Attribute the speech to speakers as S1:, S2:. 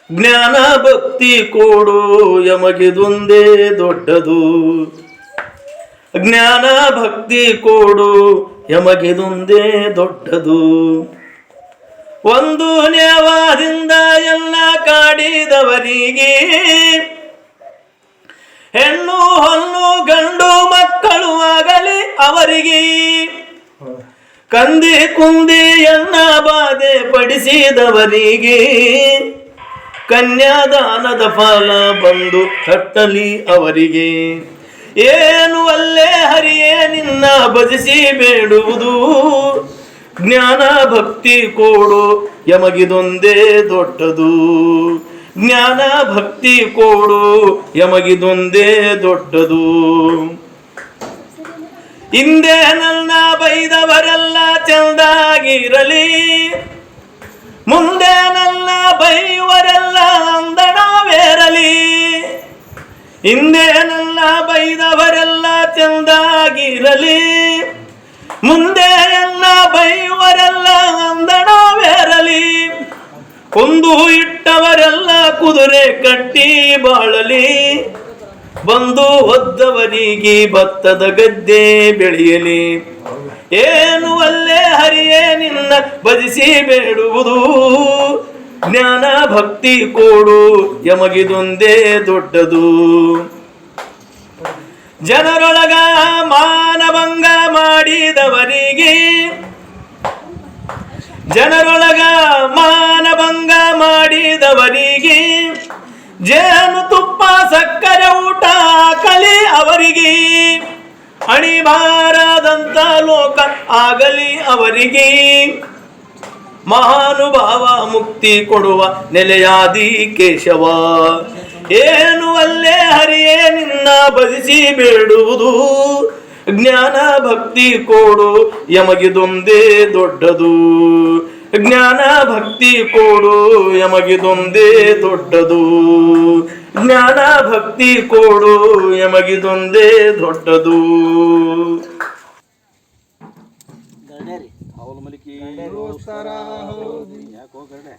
S1: ಜ್ಞಾನ ಭಕ್ತಿ ಕೊಡು ಯಮಗಿದೊಂದೇ ದೊಡ್ಡದು. ಜ್ಞಾನ ಭಕ್ತಿ ಕೊಡು ಯಮಗಿದೊಂದೇ ದೊಡ್ಡದು. ಒಂದು ನ್ಯಾಯದಿಂದ ಎಲ್ಲ ಕಾಡಿದವರಿಗೆ ಹೆಣ್ಣು ಹೊನ್ನು ಗಂಡು ಮಕ್ಕಳು ಆಗಲಿ ಅವರಿಗೆ. ಕಂದಿ ಕುಂದಿ ಎನ್ನ ಬಾಧೆ ಪಡಿಸಿದವರಿಗೆ ಕನ್ಯಾದಾನದ ಫಲ ಬಂದು ಕಟ್ಟಲಿ ಅವರಿಗೆ. ಏನು ಅಲ್ಲೇ ಹರಿಯೇ ನಿನ್ನ ಭಜಿಸಿ ಬೇಡುವುದು. ಜ್ಞಾನ ಭಕ್ತಿ ಕೊಡು ಯಮಗಿದೊಂದೇ ದೊಡ್ಡದು. ಜ್ಞಾನ ಭಕ್ತಿ ಕೊಡು ಯಮಗಿದೊಂದೇ ದೊಡ್ಡದು. ಹಿಂದೆ ನನ್ನ ಬೈದವರೆಲ್ಲ ಚಂದಾಗಿರಲಿ, ಮುಂದೆ ನನ್ನ ಬೈಯುವರೆಲ್ಲ ಅಂದಣವೇರಲಿ. ಹಿಂದೆ ನನ್ನ ಬೈದವರೆಲ್ಲ ಚಂದಾಗಿರಲಿ, ಮುಂದೆ ಎಲ್ಲ ಬೈಯುವರೆಲ್ಲ ಅಂದಣವೇರಲಿ. ಕೊಂದು ಇಟ್ಟವರೆಲ್ಲ ಕುದುರೆ ಕಟ್ಟಿ ಬಾಳಲಿ, ಬಂದು ಒದ್ದವರಿಗೆ ಭತ್ತದ ಗದ್ದೆ ಬೆಳೆಯಲಿ. ಏನು ಅಲ್ಲೇ ಹರಿಯೇ ನಿನ್ನ ಭಜಿಸಿ ಬೇಡುವುದು. ಜ್ಞಾನ ಭಕ್ತಿ ಕೊಡು ಯಮಗಿದೊಂದೇ ದೊಡ್ಡದು. ಜನರೊಳಗ ಮಾನಭಂಗ ಮಾಡಿದವರಿಗೆ, ಜನರೊಳಗ ಮಾನಭಂಗ ಮಾಡಿದವರಿಗೆ ಜೇನು ತುಪ್ಪ ಸಕ್ಕರೆ ಊಟ ಕಲಿ ಅವರಿಗೆ. ಅಣಿಬಾರದಂತ ಲೋಕ ಆಗಲಿ ಅವರಿಗೆ. ಮಹಾನುಭಾವ ಮುಕ್ತಿ ಕೊಡುವ ನೆಲೆಯಾದಿ ಕೇಶವ. ಏನು ಅಲ್ಲೇ ಹರಿಯೇ ನಿನ್ನ ಭಜಿಸಿ ಬೇಡುವುದು. ಜ್ಞಾನ ಭಕ್ತಿ ಕೊಡು ಯಮಗಿದೊಂದೇ ದೊಡ್ಡದು. ಜ್ಞಾನ ಭಕ್ತಿ ಕೊಡು ಯಮಗಿದೊಂದೇ ದೊಡ್ಡದು. ಜ್ಞಾನ ಭಕ್ತಿ ಕೊಡು ಯಮಗಿದೊಂದೇ ದೊಡ್ಡದು. ಯಾಕೋ ಗಡೆ